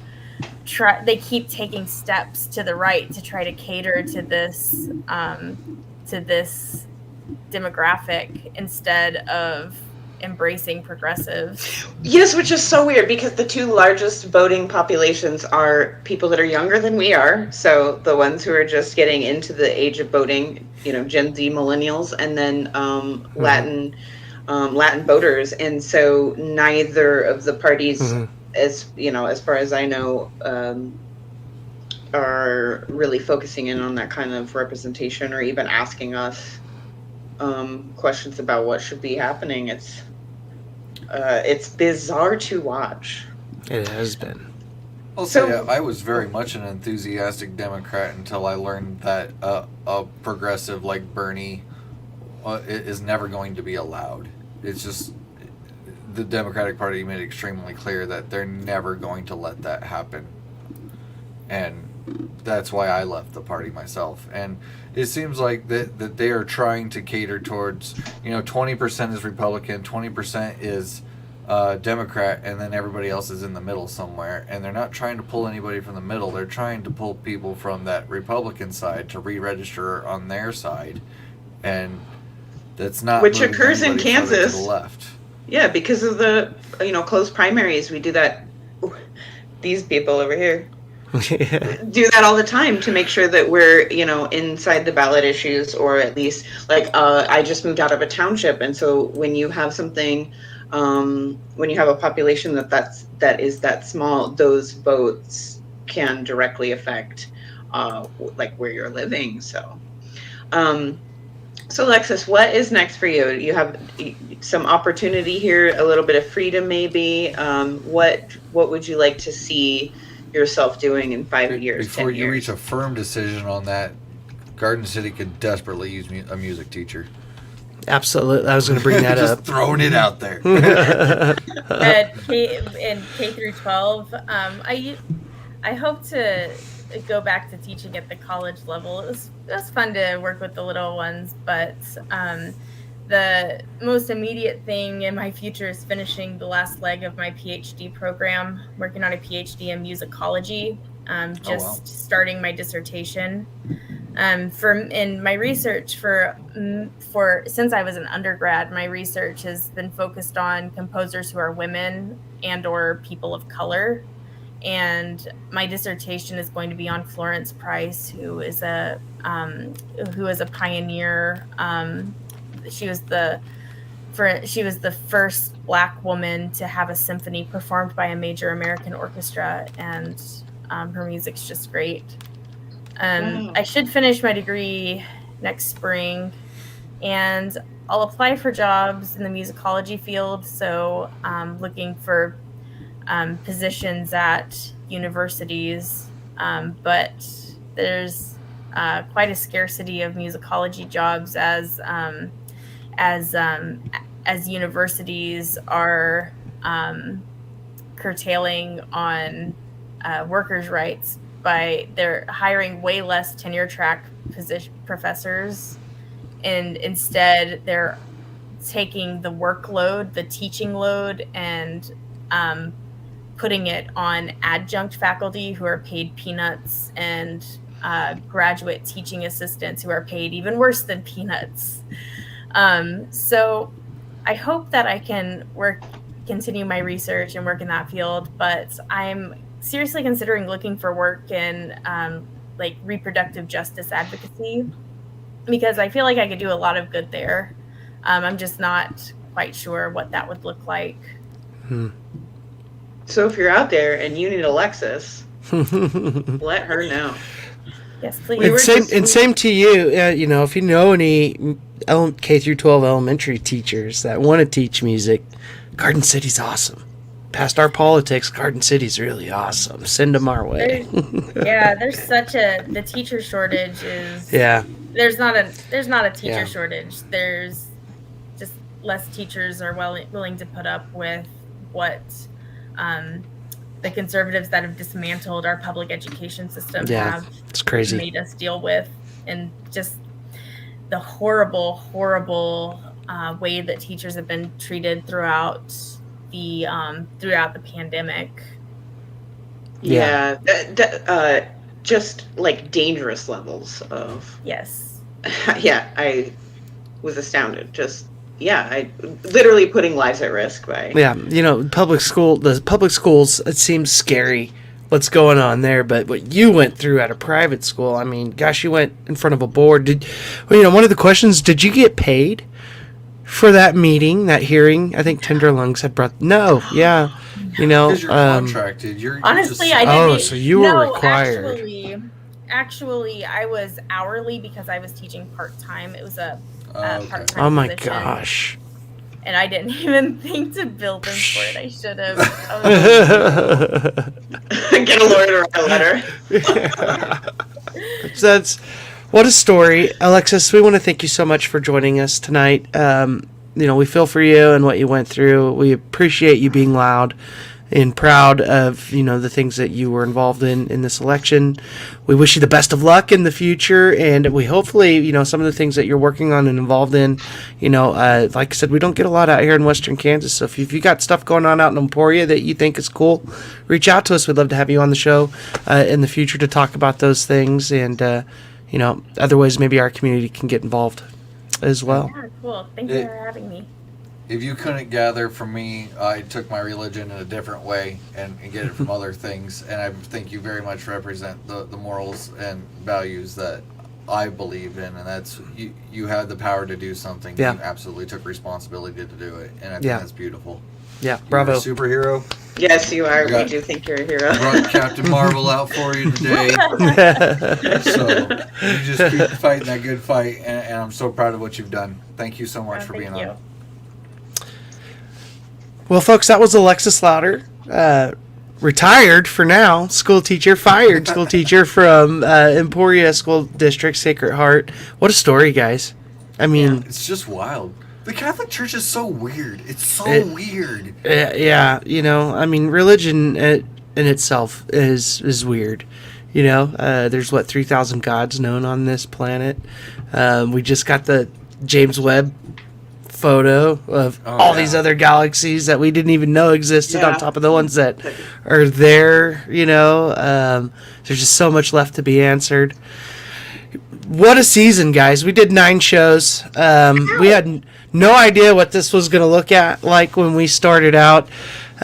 keep taking steps to the right to try to cater to this demographic instead of embracing progressives. Yes, which is so weird because the two largest voting populations are people that are younger than we are. So the ones who are just getting into the age of voting, Gen Z millennials, and then Latin voters. And so neither of the parties, as far as I know, are really focusing in on that kind of representation or even asking us questions about what should be happening. It's bizarre to watch. It has been. Also, I was very much an enthusiastic Democrat until I learned that a progressive like Bernie is never going to be allowed. It's just the Democratic Party made it extremely clear that they're never going to let that happen. And that's why I left the party myself. And it seems like that they are trying to cater towards, 20% is Republican, 20% is Democrat, and then everybody else is in the middle somewhere. And they're not trying to pull anybody from the middle. They're trying to pull people from that Republican side to re-register on their side. And that's not which occurs in Kansas. To the left. Yeah, because of the closed primaries, we do that. These people over here do that all the time to make sure that we're inside the ballot issues, or at least I just moved out of a township, and so when you have something, when you have a population that is that small, those votes can directly affect where you're living. So Alexis, what is next for you? You have some opportunity here, a little bit of freedom maybe. What would you like to see yourself doing in 5 years? Before 10 you years? reach a firm decision on that, Garden City could desperately use a music teacher. Absolutely. I was going to bring that Just up. throwing it out there. In K through 12, I hope to go back to teaching at the college level. It was fun to work with the little ones, but the most immediate thing in my future is finishing the last leg of my PhD program, working on a PhD in musicology, starting my dissertation. In my research for since I was an undergrad, my research has been focused on composers who are women and or people of color. And my dissertation is going to be on Florence Price, who is a pioneer. She was the first Black woman to have a symphony performed by a major American orchestra, and her music's just great. I should finish my degree next spring, and I'll apply for jobs in the musicology field. So looking for positions at universities, but there's quite a scarcity of musicology jobs as universities are curtailing on workers' rights by they're hiring way less tenure track professors, and instead they're taking the workload, the teaching load, and putting it on adjunct faculty who are paid peanuts, and graduate teaching assistants who are paid even worse than peanuts. So I hope that I can continue my research and work in that field, but I'm seriously considering looking for work in reproductive justice advocacy, because I feel like I could do a lot of good there. I'm just not quite sure what that would look like. So if you're out there and you need Alexis, let her know. Yes, please. Same to you. If you know any K through 12 elementary teachers that want to teach music, Garden City's awesome. Past our politics, Garden City's really awesome. Send them our way. There's the teacher shortage is. Yeah. There's not a teacher shortage. There's just less teachers are willing to put up with what the conservatives that have dismantled our public education system have it's crazy. Made us deal with, and just the horrible way that teachers have been treated throughout the throughout the pandemic. Yeah, just like dangerous levels of. Yes. Yeah, I was astounded. I literally putting lives at risk by. Yeah, the public schools, it seems scary what's going on there, but what you went through at a private school, I mean, gosh, you went in front of a board. One of the questions, did you get paid for that meeting, that hearing? I think Tenderlungs had brought. No, yeah, because you're contracted. Honestly, I didn't. Oh, so you were required. Actually, I was hourly because I was teaching part time. It was a part time. Oh my position, gosh! And I didn't even think to bill them for it. I should have. Get a lawyer to write a letter. That's what a story, Alexis. We want to thank you so much for joining us tonight. We feel for you and what you went through. We appreciate you being loud and proud of the things that you were involved in this election. We wish you the best of luck in the future, and we hopefully some of the things that you're working on and involved in. Like I said, we don't get a lot out here in Western Kansas. So if you got stuff going on out in Emporia that you think is cool, reach out to us. We'd love to have you on the show in the future to talk about those things, and other ways maybe our community can get involved as well. Yeah, cool. Thank you for having me. If you couldn't gather from me, I took my religion in a different way and get it from other things. And I think you very much represent the morals and values that I believe in. And that's, you had the power to do something. Yeah. You absolutely took responsibility to do it. And I think that's beautiful. Yeah, bravo. You're a superhero. Yes, you are. We do think you're a hero. Brought Captain Marvel out for you today. So you just keep fighting that good fight. And I'm so proud of what you've done. Thank you so much for being on. Well, folks, that was Alexis Lowder, retired for now, fired school teacher from Emporia School District, Sacred Heart. What a story, guys. I mean... It's just wild. The Catholic Church is so weird. It's so weird. Yeah, religion in itself is weird. There's 3,000 gods known on this planet. We just got the James Webb photo of all these other galaxies that we didn't even know existed on top of the ones that are there. There's just so much left to be answered. What a season, guys. We did 9 shows. We had no idea what this was going to look like when we started out.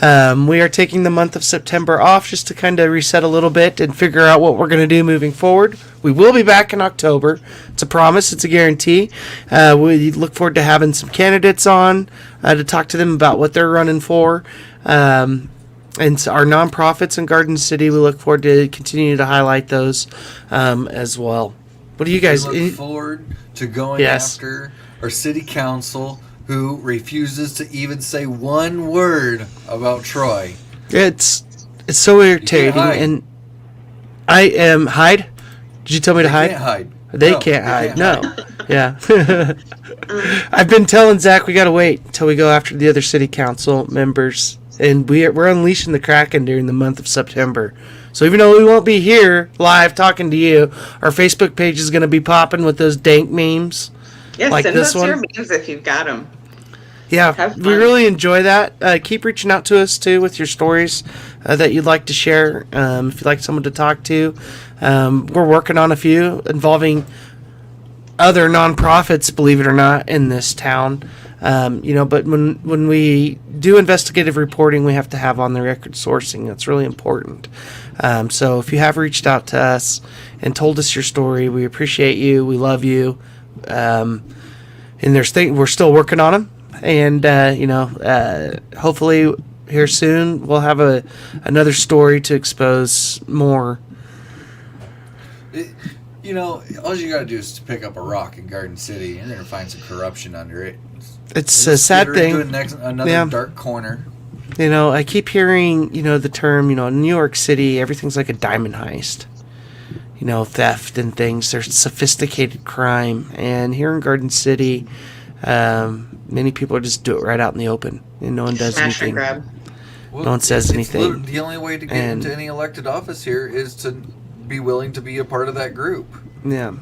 We are taking the month of September off just to kind of reset a little bit and figure out what we're going to do moving forward. We will be back in October. It's a promise. It's a guarantee. We look forward to having some candidates on to talk to them about what they're running for. And our nonprofits in Garden City, we look forward to continue to highlight those as well. What do you guys look forward to going after our city council who refuses to even say one word about Troy? It's so irritating, and I am hide. Did you tell me to hide? Can't hide. They can't hide. No. Yeah. I've been telling Zach we gotta wait until we go after the other city council members, and we're unleashing the Kraken during the month of September. So even though we won't be here live talking to you, our Facebook page is going to be popping with those dank memes. Yeah, like send this us one. your memes if you've got them. Yeah, we really enjoy that. Keep reaching out to us, too, with your stories that you'd like to share. If you'd like someone to talk to. We're working on a few involving other nonprofits, believe it or not, in this town. But when we do investigative reporting, we have to have on the record sourcing. That's really important. So if you have reached out to us and told us your story, we appreciate you. We love you. And there's we're still working on them. And, hopefully here soon we'll have another story to expose more. All you got to do is to pick up a rock in Garden City and then find some corruption under it. It's a sad thing. Another dark corner. I keep hearing, the term, in New York City, everything's like a diamond heist. Theft and things. There's sophisticated crime. And here in Garden City, many people just do it right out in the open. And no one does Smash anything. and grab. Well, no one says anything. The only way to get into any elected office here is to be willing to be a part of that group. Yeah.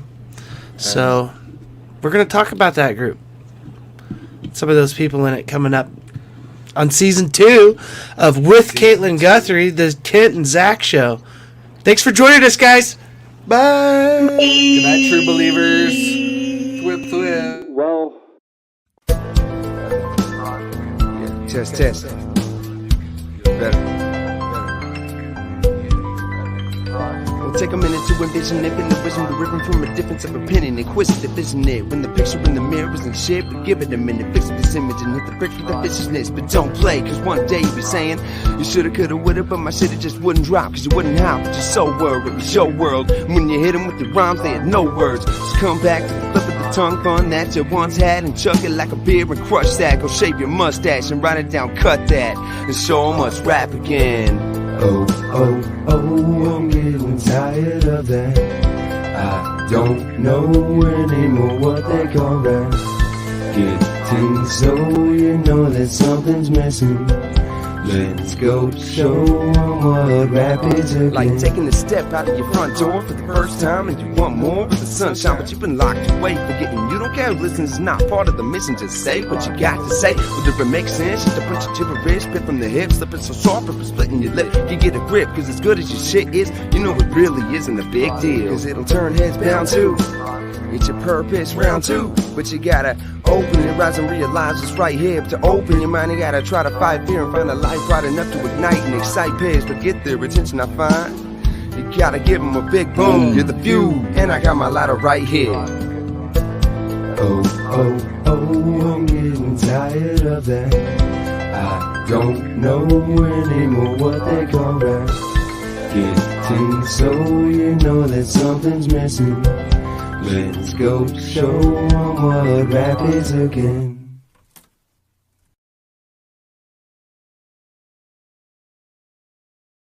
So, we're going to talk about that group. Some of those people in it coming up on season 2 of With Caitlyn Guthrie, the Kent and Zach Show. Thanks for joining us, guys. Bye. Good night, true believers. Thwip, thwip. Well. Yeah, test. Better. Take a minute to envision it, been the vision, the ribbon from a difference of opinion, inquisitive, isn't it? When the picture in the mirror isn't shit, but give it a minute, fix this image and hit the bricks with the viciousness. But don't play, cause one day you'll be saying, you shoulda, coulda, woulda, but my shit it just wouldn't drop, cause you wouldn't have, but you're so worried, it was your world. When you hit them with the rhymes, they had no words. Just come back to the flip of the tongue fun that you once had and chug it like a beer and crush that. Go shave your mustache and write it down, cut that, and show 'em what's rap again. Oh, I'm getting tired of that. I don't know anymore what they call that. Getting so you know that something's missing. Let's go show 'em what rap is again. Like taking a step out of your front door for the first time and you want more with the sunshine, but you've been locked away, forgetting you don't care. Listen, is not part of the mission. Just say what you got to say, whether it makes sense. Just to put your gibberish, spit from the hip, slipping so soft, for splitting your lip. You get a grip, cause as good as your shit is, you know it really isn't a big deal. Cause it'll turn heads bound too. It's your purpose, round 2. But you gotta open your eyes and realize it's right here. But to open your mind, you gotta try to fight fear and find a light bright enough to ignite and excite peers. But get their attention, I find. You gotta give them a big boom. You're the fuel, and I got my lighter right here. Oh, I'm getting tired of that. I don't know anymore what they call that. Getting so you know that something's missing. Let's go show 'em what rap is again.